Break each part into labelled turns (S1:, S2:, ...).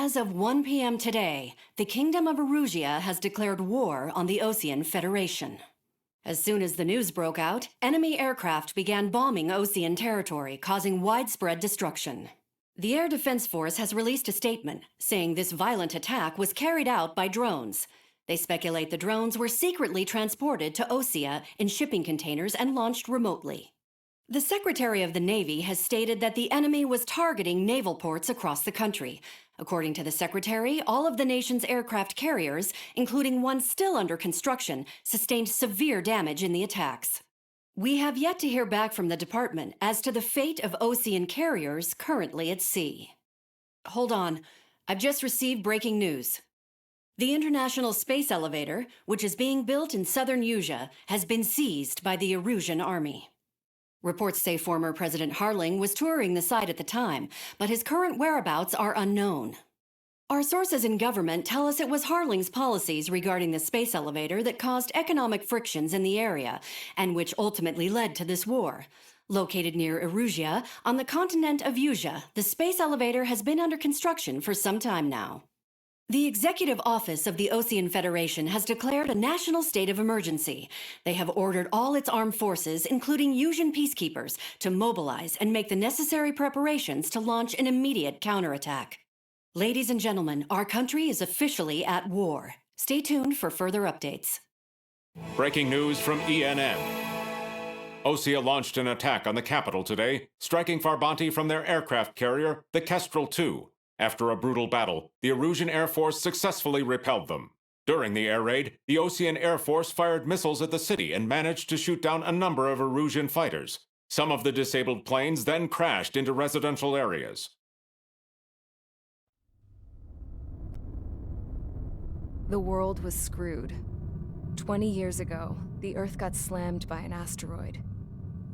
S1: As of 1 p.m. today, the Kingdom of Erusia has declared war on the Osean Federation. As soon as the news broke out, enemy aircraft began bombing Osean territory, causing widespread destruction. The Air Defense Force has released a statement saying this violent attack was carried out by drones. They speculate the drones were secretly transported to Osea in shipping containers and launched remotely. The Secretary of the Navy has stated that the enemy was targeting naval ports across the country. According to the Secretary, all of the nation's aircraft carriers, including one still under construction, sustained severe damage in the attacks. We have yet to hear back from the department as to the fate of Osean carriers currently at sea. Hold on, I've just received breaking news. The International Space Elevator, which is being built in southern Usea, has been seized by the Erusian army. Reports say former President Harling was touring the site at the time, but his current whereabouts are unknown. Our sources in government tell us it was Harling's policies regarding the space elevator that caused economic frictions in the area, and which ultimately led to this war. Located near Erusia, on the continent of Usea, the space elevator has been under construction for some time now. The Executive Office of the Osean Federation has declared a national state of emergency. They have ordered all its armed forces, including Usian peacekeepers, to mobilize and make the necessary preparations to launch an immediate counterattack. Ladies and gentlemen, our country is officially at war. Stay tuned for further updates.
S2: Breaking news from ENN. Osea launched an attack on the capital today, striking Farbanti from their aircraft carrier, the Kestrel II. After a brutal battle, the Erusian Air Force successfully repelled them. During the air raid, the Osean Air Force fired missiles at the city and managed to shoot down a number of Erusian fighters. Some of the disabled planes then crashed into residential areas.
S3: The world was screwed. 20 years ago, the Earth got slammed by an asteroid.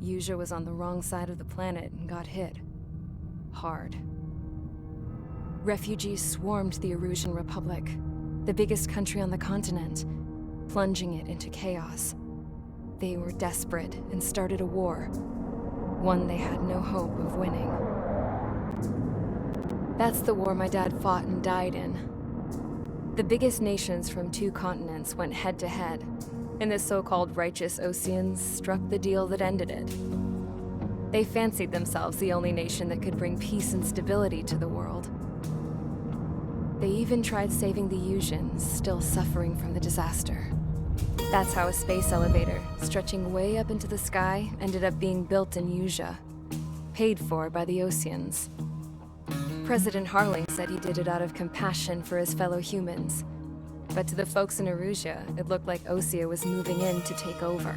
S3: Usea was on the wrong side of the planet and got hit. Hard. Refugees swarmed the Erusian Republic, the biggest country on the continent, plunging it into chaos. They were desperate and started a war, one they had no hope of winning. That's the war my dad fought and died in. The biggest nations from 2 continents went head-to-head, and the so-called righteous Oseans struck the deal that ended it. They fancied themselves the only nation that could bring peace and stability to the world. They even tried saving the Usians, still suffering from the disaster. That's how a space elevator, stretching way up into the sky, ended up being built in Usea, paid for by the Oseans. President Harling said he did it out of compassion for his fellow humans. But to the folks in Erusia, it looked like Osea was moving in to take over.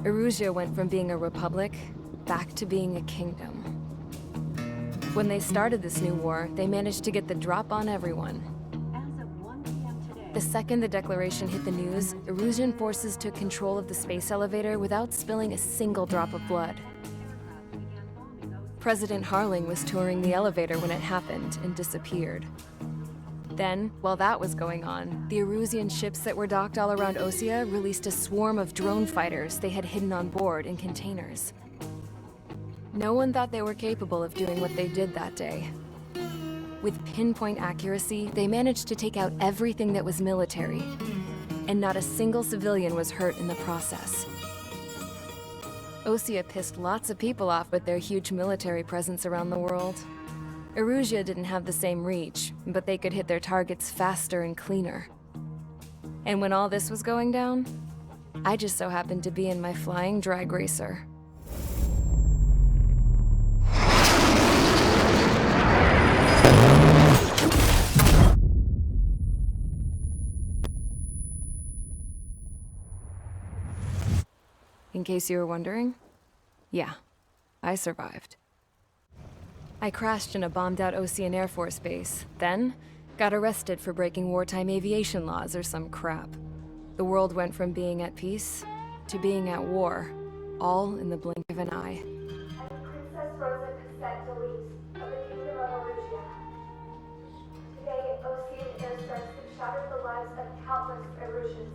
S3: Erusia went from being a republic back to being a kingdom. When they started this new war, they managed to get the drop on everyone.
S1: As of 1 p.m. today,
S3: The second the declaration hit the news, Erusian forces took control of the space elevator without spilling a single drop of blood. President Harling was touring the elevator when it happened and disappeared. Then, while that was going on, the Erusian ships that were docked all around Osea released a swarm of drone fighters they had hidden on board in containers. No one thought they were capable of doing what they did that day. With pinpoint accuracy, they managed to take out everything that was military, and not a single civilian was hurt in the process. Osea pissed lots of people off with their huge military presence around the world. Erusia didn't have the same reach, but they could hit their targets faster and cleaner. And when all this was going down, I just so happened to be in my flying drag racer. In case you were wondering, yeah, I survived. I crashed in a bombed-out Osean Air Force base, then got arrested for breaking wartime aviation laws or some crap. The world went from being at peace to being at war, all in the blink of an eye.
S4: I'm Princess Rosa Cassette Delise of the Kingdom of Erusia. Today, Osean airstrikes have shattered the lives of countless Erusians.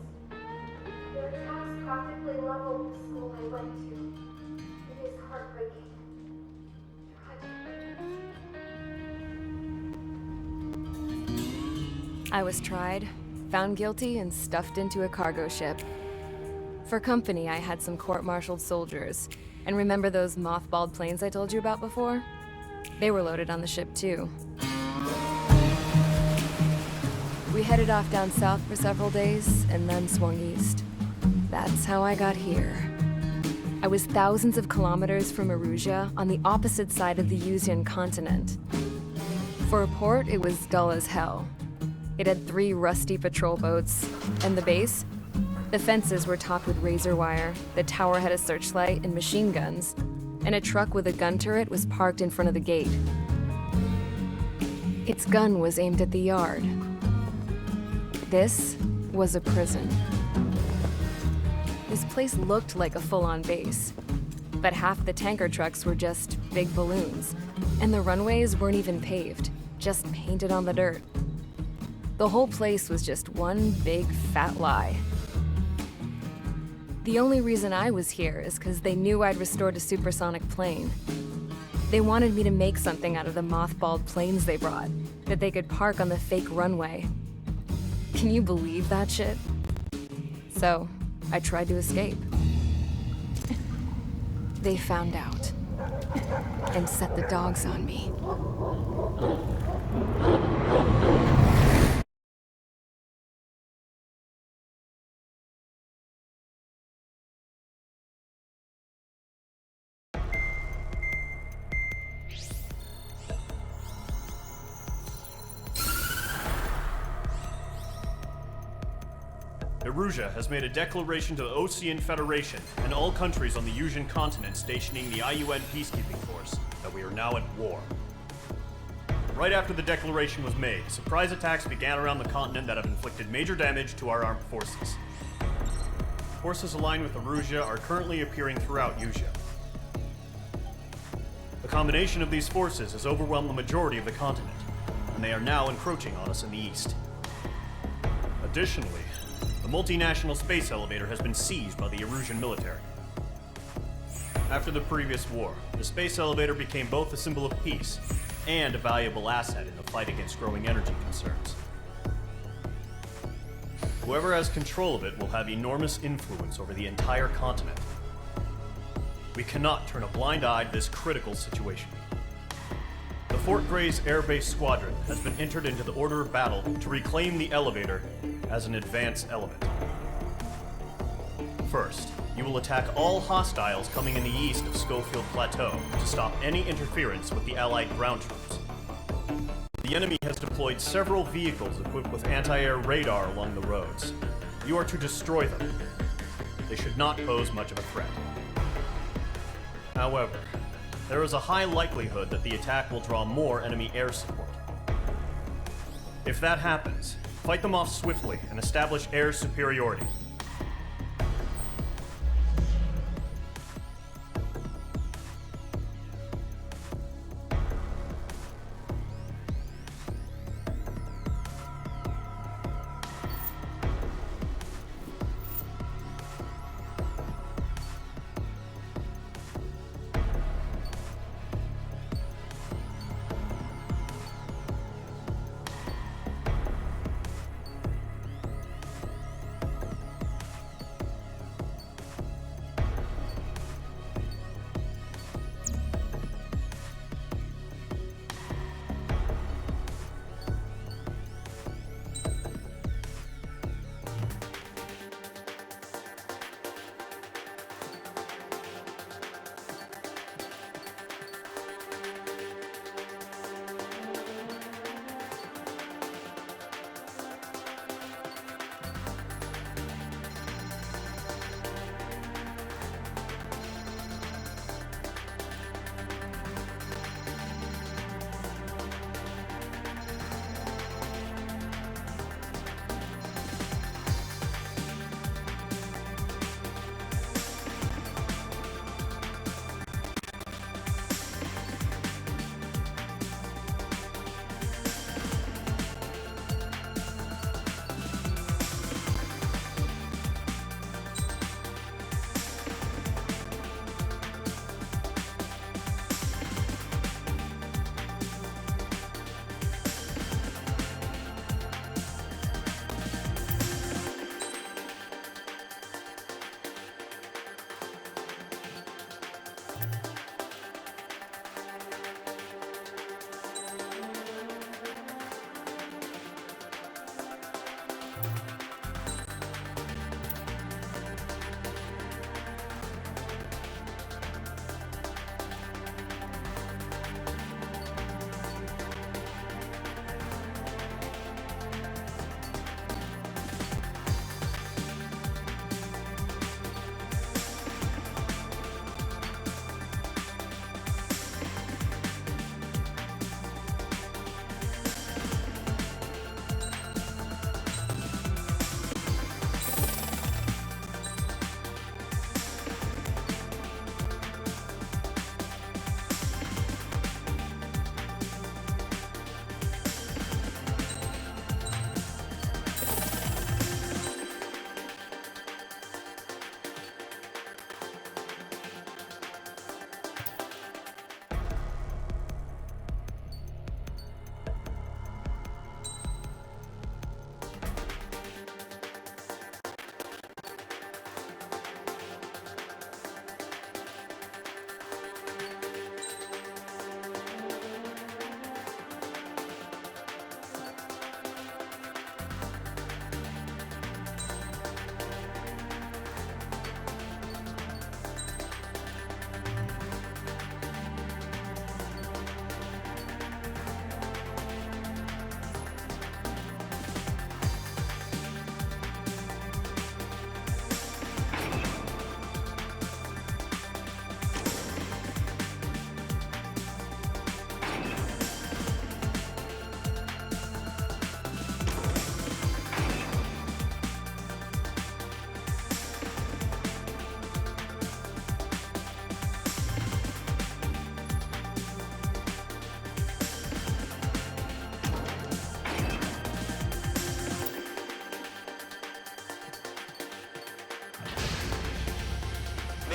S4: Their attacks practically leveled the school I went to. It is heartbreaking. Tragic.
S3: I was tried, found guilty, and stuffed into a cargo ship. For company, I had some court-martialed soldiers. And remember those mothballed planes I told you about before? They were loaded on the ship too. We headed off down south for several days, and then swung east. That's how I got here. I was thousands of kilometers from Erusia, on the opposite side of the Yuzian continent. For a port, it was dull as hell. It had 3 rusty patrol boats, and the base? The fences were topped with razor wire, the tower had a searchlight and machine guns, and a truck with a gun turret was parked in front of the gate. Its gun was aimed at the yard. This was a prison. This place looked like a full-on base, but half the tanker trucks were just big balloons, and the runways weren't even paved, just painted on the dirt. The whole place was just one big fat lie. The only reason I was here is because they knew I'd restored a supersonic plane. They wanted me to make something out of the mothballed planes they brought, that they could park on the fake runway. Can you believe that shit? So, I tried to escape. They found out, and set the dogs on me.
S5: Erusia has made a declaration to the Osean Federation and all countries on the Yuzian continent stationing the IUN peacekeeping force that we are now at war. Right after the declaration was made, surprise attacks began around the continent that have inflicted major damage to our armed forces. Forces aligned with Erusia are currently appearing throughout Yusia. The combination of these forces has overwhelmed the majority of the continent, and they are now encroaching on us in the east. Additionally, the multinational space elevator has been seized by the Erusian military. After the previous war, the space elevator became both a symbol of peace and a valuable asset in the fight against growing energy concerns. Whoever has control of it will have enormous influence over the entire continent. We cannot turn a blind eye to this critical situation. The Fort Gray's Air Base Squadron has been entered into the order of battle to reclaim the elevator as an advance element. First, you will attack all hostiles coming in the east of Schofield Plateau to stop any interference with the Allied ground troops. The enemy has deployed several vehicles equipped with anti-air radar along the roads. You are to destroy them. They should not pose much of a threat. However, there is a high likelihood that the attack will draw more enemy air support. If that happens, fight them off swiftly and establish air superiority.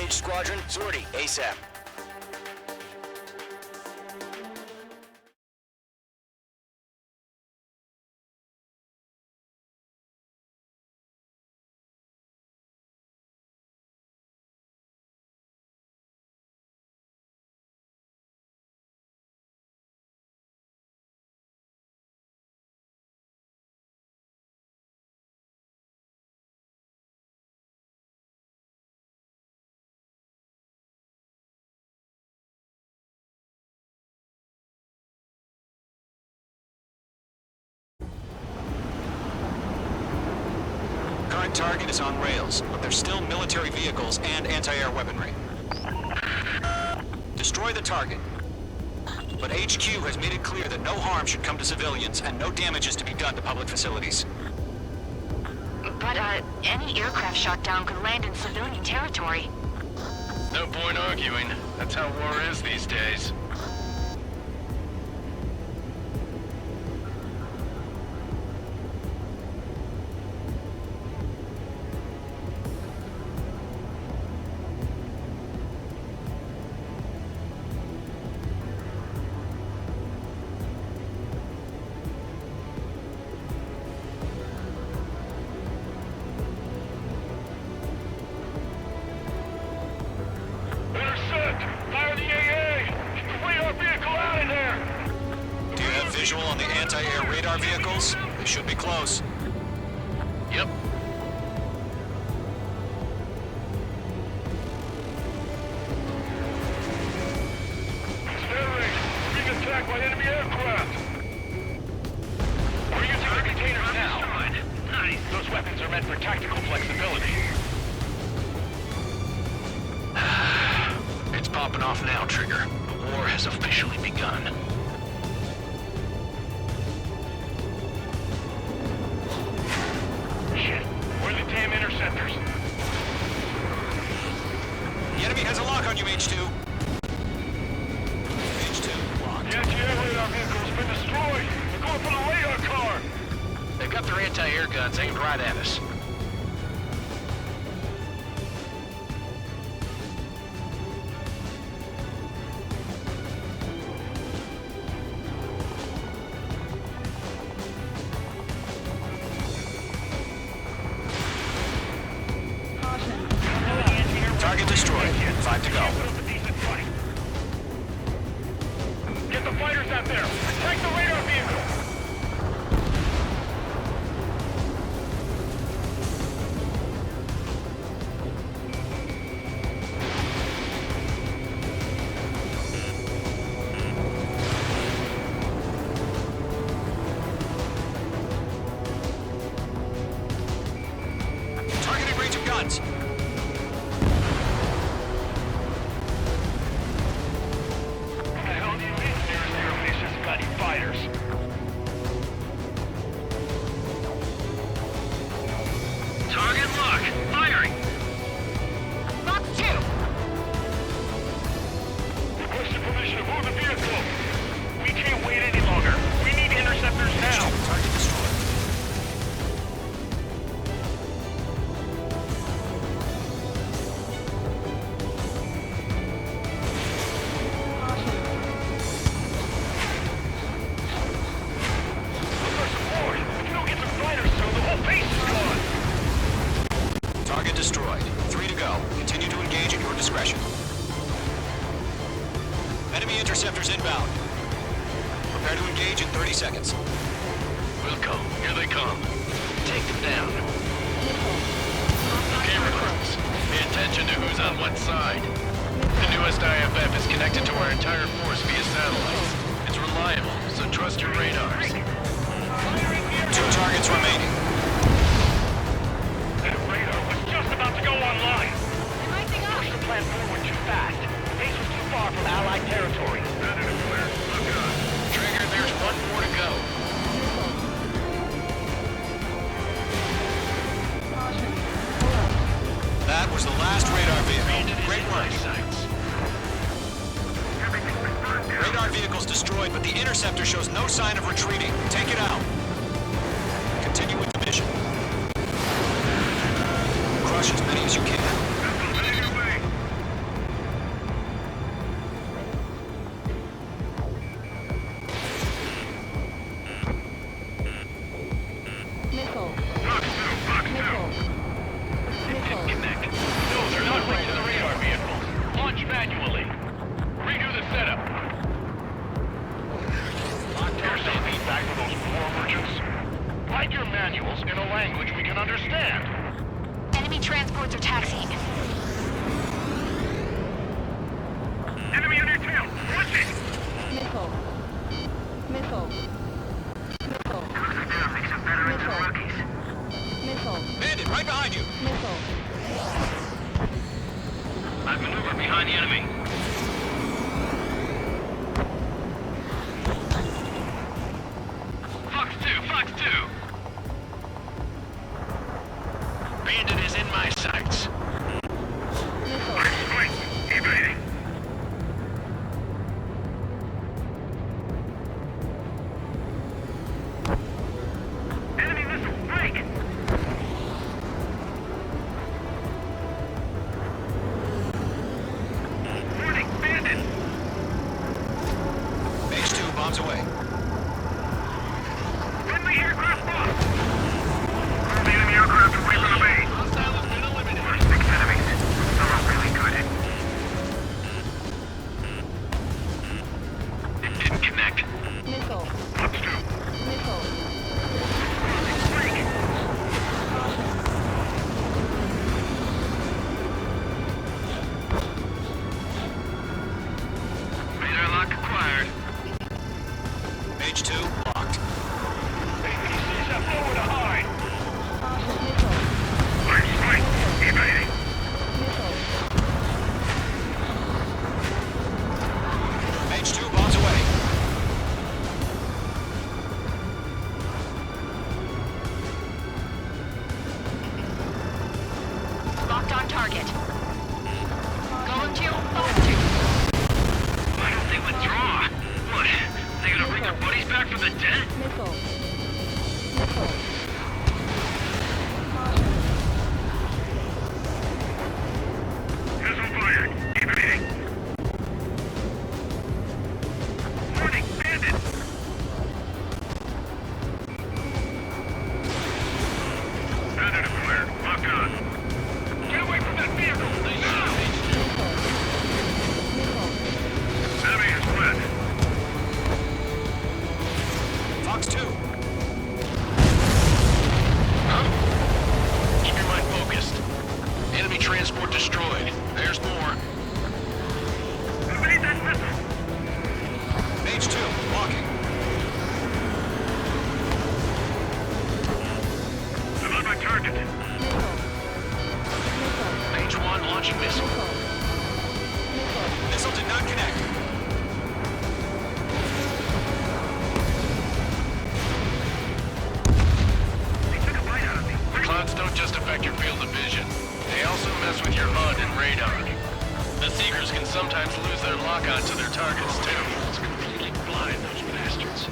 S6: Engage squadron. Sortie, ASAP.
S7: Current target is on rails, but there's still military vehicles and anti-air weaponry. Destroy the target. But HQ has made it clear that no harm should come to civilians and no damage is to be done to public facilities.
S8: But, any aircraft shot down could land in civilian territory.
S9: No point arguing. That's how war is these days.
S7: Visual on the anti-air radar vehicles? They should be close.
S9: Yep.
S10: Sterling, being attacked by enemy aircraft. We're using the containers now. Nice. Those weapons are meant for tactical flexibility.
S9: It's popping off now, Trigger. The war has officially begun.
S10: Where are the damn interceptors?
S7: The enemy has a lock on you, H2. H2, locked.
S10: The anti-air radar vehicle's been destroyed. They're going for the radar car.
S9: They've got their anti-air guns aimed right at us.
S7: Target destroyed. 5 to go.
S10: Get the fighters out there. Attack the radar vehicle.
S7: Targeting range of guns.
S10: Fighters.
S9: Target lock. Firing.
S8: Box 2!
S10: Requesting permission to move the vehicle. We can't wait any longer. We need interceptors now.
S7: Target destroyed. Target destroyed. 3 to go. Continue to engage at your discretion. Enemy interceptors inbound. Prepare to engage in 30 seconds.
S9: Wilco, here they come. Take them down. Camera crews, pay attention to who's on what side. The newest IFF is connected to our entire force via satellite. It's reliable, so trust your radars.
S7: 2 targets remaining.
S10: That radar was just about to go online. Push the plan forward too fast. Base was too far from Allied territory.
S9: Trigger, there's one more to go.
S7: That was the last radar vehicle. Great work. Radar vehicle's destroyed, but the interceptor shows no sign of retreating. Take it out. Continue with the mission. Crush as many as you can.
S10: language we can understand.
S8: Enemy transports are taxiing.
S10: Enemy on your tail! Watch it!
S3: Missile. Missile. Missile. Missile.
S7: Bandit, right behind you!
S3: Missile.
S10: I've maneuvered behind the enemy. Fox 2, Fox 2!
S9: Bandit is in my sights.
S10: Right, evading. Enemy missile, break! Warning, bandit!
S7: Phase 2 bombs away.
S10: Friendly aircraft lost! The enemy aircraft away from the base.
S9: Hostile has been eliminated.
S10: There's 6 enemies. Some are really good.
S9: It didn't connect.
S3: Missile.
S10: Fox 2.
S3: Missile.
S10: Break! Radar lock acquired.
S7: Phase 2 locked.
S10: APCs have nowhere to hide.
S3: Missile.
S10: First strike, evading.
S3: Missile.
S7: Phase 2 bombs away.
S8: Locked on target. Going to Fox 2.
S10: Why don't they withdraw? What? They gonna bring their buddies back from the dead?
S3: Missile. Missile.
S10: Missile fired. Evading. Warning, bandit! Bandit acquired. Locked on. Get away from that vehicle! Now! Enemy is fled.
S7: Fox 2.
S9: Keep your mind focused. Enemy transport destroyed. There's more.
S10: Evade that missile!
S7: Phase 2 locking.
S10: I'm on my target.
S9: Page 1 launching missile.
S7: Missile did not connect.
S10: They took a bite out of me.
S9: The clouds don't just affect your field of vision. They also mess with your HUD and radar. The Seekers can sometimes lose their lock-on to their targets, too. It's completely blind, those bastards.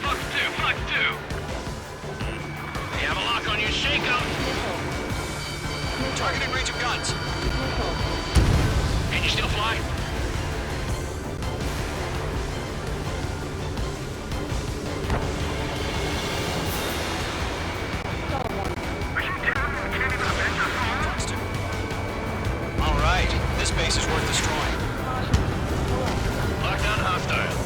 S10: Fox 2, Fox 2!
S9: They have a lock on you, shake 'em!
S7: Targeting range of guns.
S9: Can you still fly?
S7: Fox 2. All right. This base is worth destroying.
S9: Lockdown hostile.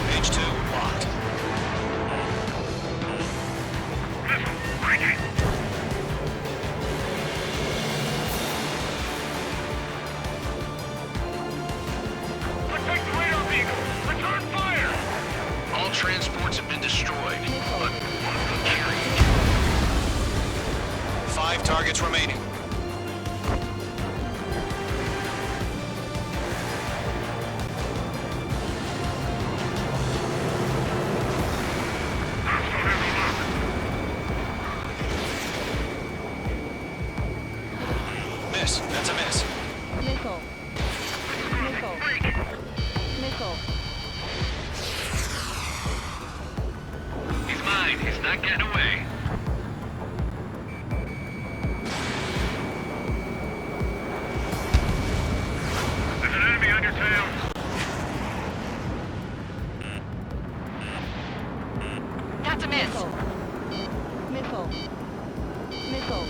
S7: Phase 2 locked.
S10: Missile, breaking! Protect the radar vehicle! Return fire!
S9: All transports have been destroyed, but one of them carried.
S7: 5 targets remaining. Miss. That's a miss.
S3: Missile. Missile. Missile.
S10: He's mine. He's not getting away. There's an enemy on your tail.
S8: That's a miss.
S3: Missile. Missile.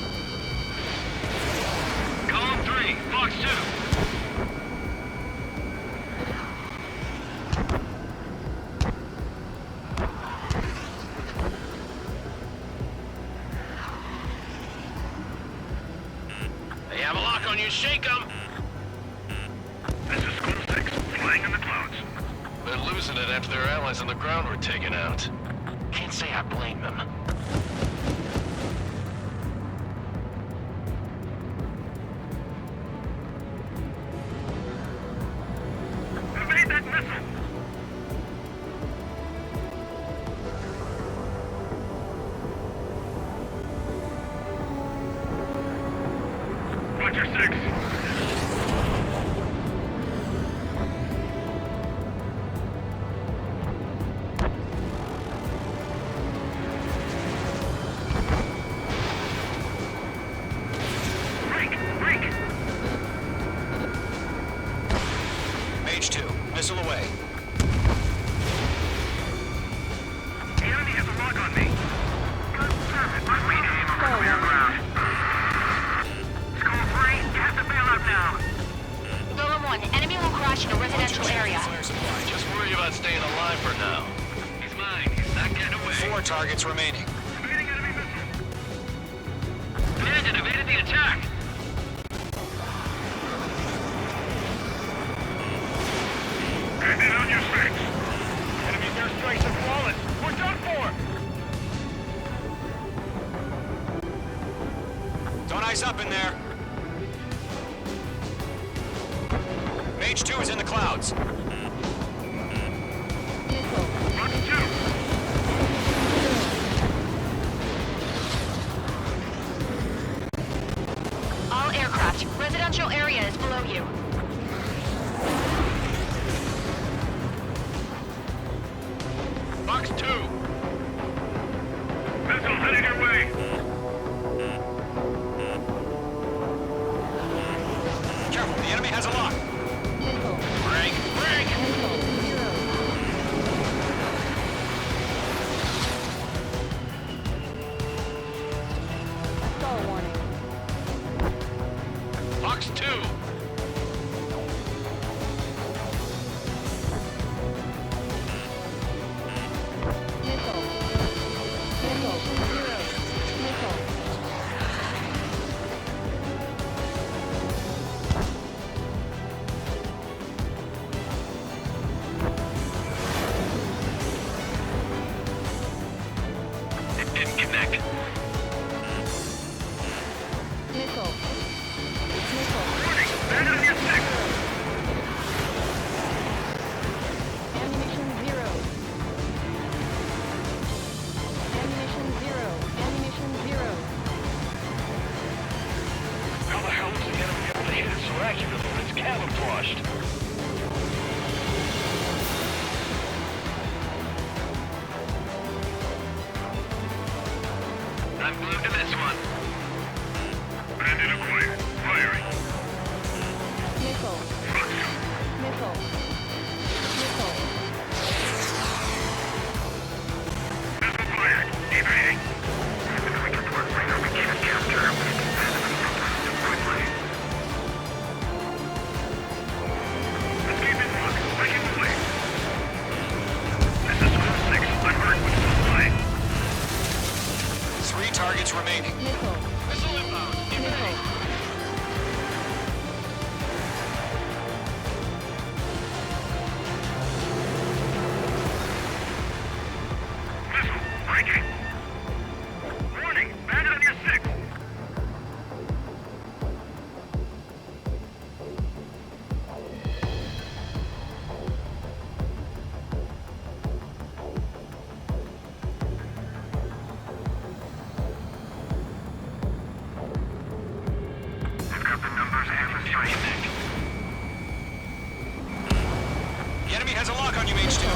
S10: Column 3, Fox 2.
S9: have a lock on you. Shake them!
S10: This is School 6, flying in the clouds.
S9: They're losing it after their allies on the ground were taken out. Can't say I blame them.
S10: Evade that missile! Roger 6.
S7: Mage 2, missile away.
S10: The enemy has a lock on me. I'm reading him from the ground. School 3, you have to bail out now.
S8: Golem 1, enemy will crash in a residential area.
S9: Just worry about staying alive for now.
S10: He's mine. He's not getting away.
S7: 4 targets remaining.
S10: Evading enemy missile. Bandit evaded the attack. Bandit on your 6. Enemy airstrikes are flawless. We're done for.
S7: Don't eyes up in there. Mage 2 is in the clouds.
S10: Rock 2.
S8: All aircraft, residential area is below you.
S9: Fox 2!
S10: Missile headed your way.
S7: Careful, the enemy has a lock.
S9: Break! Break! Fox 2!
S10: It didn't connect. Warning, bandit on your 6. How the hell is the enemy able to hit it so accurately when it's camouflaged? I'm glued to this one. Bandit acquired. Firing. Fox 2. Missile fired. Evading. Quick report. Right now we can't capture it. Quickly. Escaping lock. Breaking away. This is School 6. I'm hurt, but still flying.
S7: 3 targets remaining.
S9: Missile inbound! Evade!
S10: Missile. Breaking. Warning. Bandit on your 6. I've got the numbers and the sight.
S7: The enemy has a lock on you, Mage 2.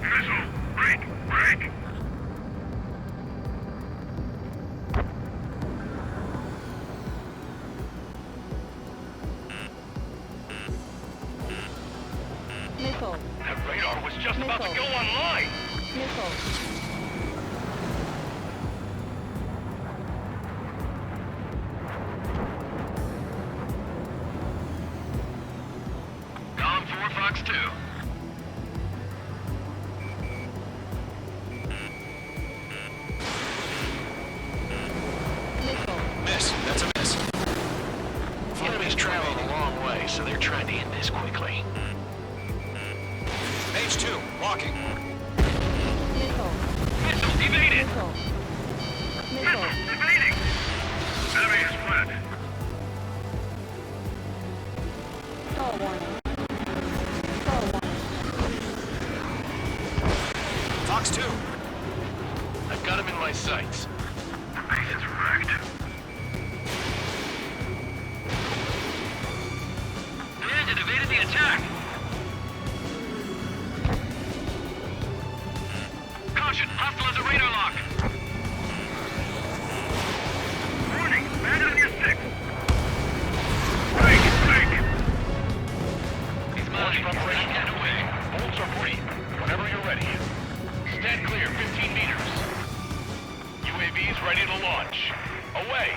S10: Missile. Break. Break. That radar was just about to go online. Column 4, Fox 2.
S9: so they're trying to end this quickly.
S7: Mage 2, walking.
S10: Missiles evaded! Missiles evading! Enemy is fled.
S4: Stall warning. Stall warning.
S7: Fox 2.
S9: I've got him in my sights.
S10: Base is wrecked. Bandit evaded the attack! Caution! Hostile has a radar lock! Warning! Bandit on your 6! Break! He's mounting operation get away. Bolts are free. Whenever you're ready. Stand clear, 15 meters. UAVs ready to launch. Away!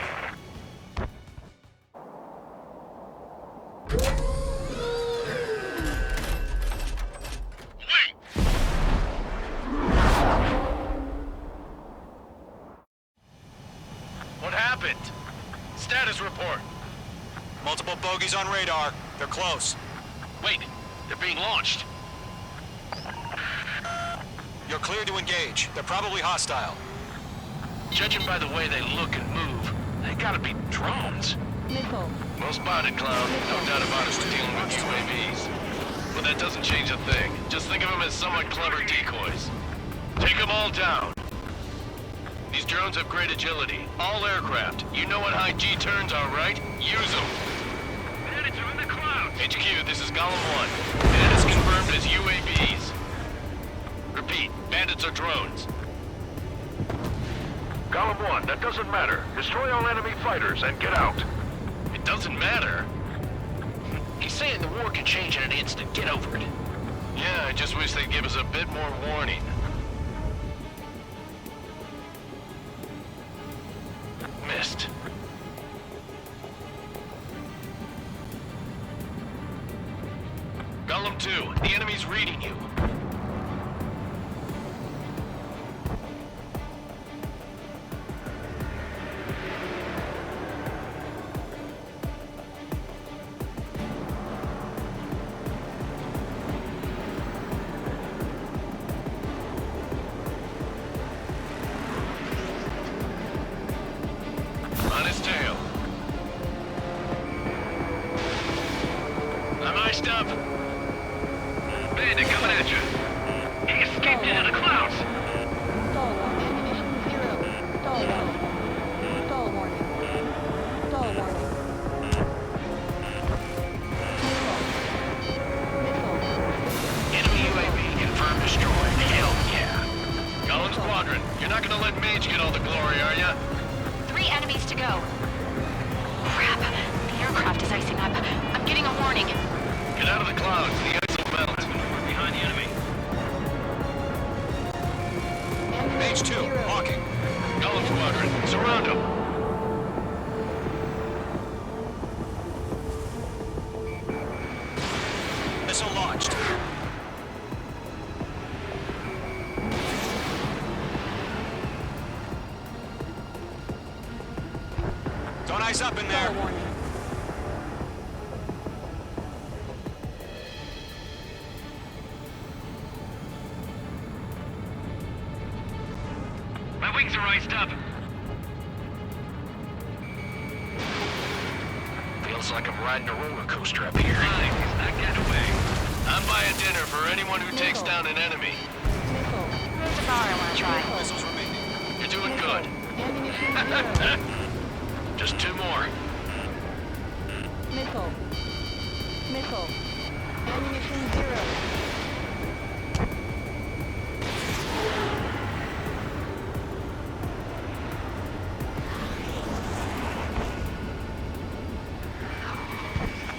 S9: What happened? Status report.
S7: Multiple bogies on radar. They're close.
S9: Wait, they're being launched.
S7: You're clear to engage. They're probably hostile.
S9: Judging by the way they look and move, they gotta be drones.
S4: Missiles.
S9: Well spotted, Cloud. No doubt about us dealing with UAVs. But that doesn't change a thing. Just think of them as somewhat clever decoys. Take them all down. These drones have great agility. All aircraft. You know what high G turns are, right? Use them.
S10: Bandits are in the clouds!
S9: HQ, this is Golem 1. Bandits confirmed as UAVs. Repeat, bandits are drones.
S10: Golem 1, that doesn't matter. Destroy all enemy fighters and get out.
S9: It doesn't matter.
S6: He's saying the war can change in an instant. Get over it.
S9: Yeah, I just wish they'd give us a bit more warning. Missed. Golem 2, the enemy's reading you. On his tail. I'm iced up.
S10: Bandit coming at you. He escaped into the clouds.
S4: Stall warning. Ammunition 0. Stall warning. Stall warning. Stall warning. Missiles.
S9: Enemy UAV confirmed destroyed. Hell yeah. Golem Squadron, you're not gonna let Mage get all the glory, are ya?
S8: 3 enemies to go. Crap. The aircraft is icing up. I'm getting a warning.
S9: Get out of the clouds. The ice will melt.
S10: We're behind the enemy.
S7: Mage 2, walking.
S9: Golem Squadron, surround them.
S7: Missile launched. Don't ice up in there.
S4: Stall warning.
S10: My wings are iced up.
S6: Feels like I'm riding a roller coaster up here.
S10: Nice, he's not getting away.
S9: I'm buying dinner for anyone who takes down an enemy.
S4: Missiles.
S8: There's a bar I want to try.
S7: Missiles remaining.
S9: You're doing good.
S4: Ammunition 0.
S9: Just 2 more.
S4: Missile. Missile. Ammunition 0.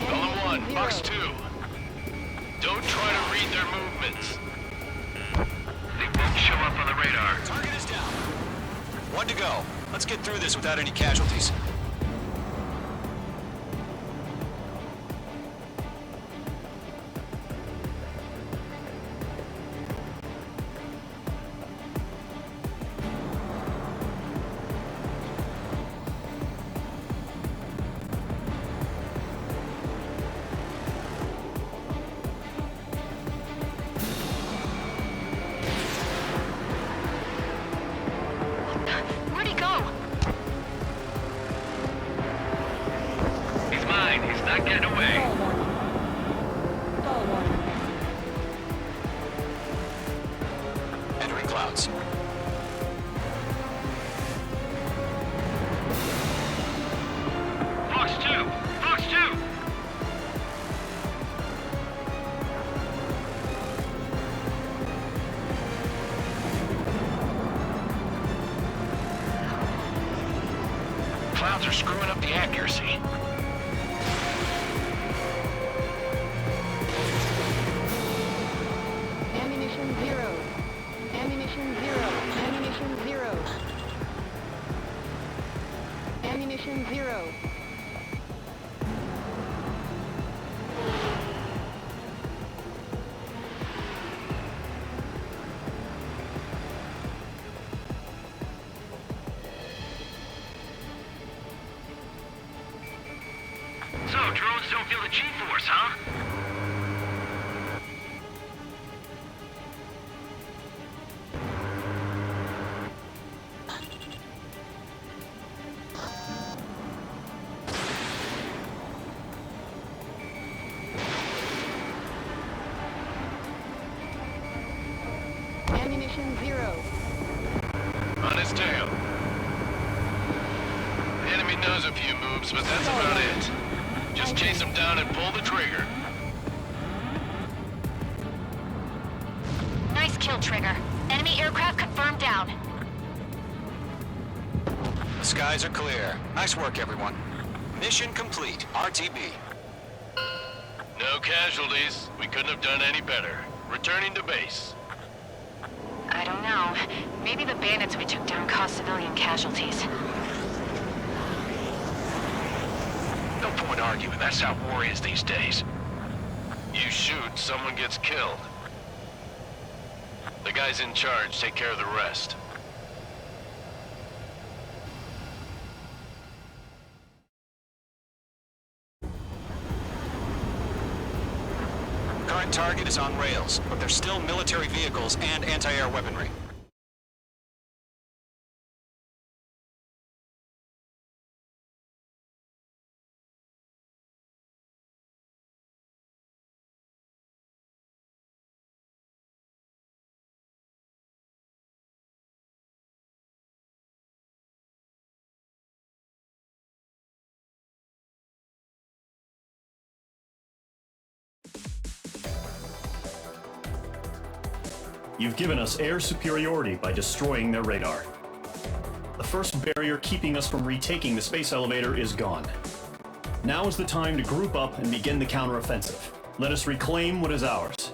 S9: Golem 1,
S4: Ammunition
S9: Box 2.
S4: 0.
S9: Don't try to read their movements.
S10: They won't show up on the radar.
S7: Target is down. 1 to go. Let's get through this without any casualties.
S8: Where'd he go?
S10: He's mine. He's not getting away.
S7: Entering clouds.
S10: Fox 2! Fox 2!
S6: Clouds are screwing up the accuracy.
S11: Ammunition 0. Ammunition 0. Ammunition 0. Ammunition 0.
S10: So, drones don't feel the G-force, huh?
S11: Ammunition 0.
S9: On his tail. The enemy knows a few moves, but that's about it. Just chase him down and pull the trigger.
S8: Nice kill, Trigger. Enemy aircraft confirmed down.
S7: The skies are clear. Nice work, everyone. Mission complete. RTB.
S9: No casualties. We couldn't have done any better. Returning to base.
S8: I don't know. Maybe the bandits we took down caused civilian casualties.
S6: No point arguing. That's how war is these days.
S9: You shoot, someone gets killed. The guys in charge take care of the rest.
S7: Current target is on rails, but there's still military vehicles and anti-air weaponry.
S5: You've given us air superiority by destroying their radar. The first barrier keeping us from retaking the space elevator is gone. Now is the time to group up and begin the counteroffensive. Let us reclaim what is ours.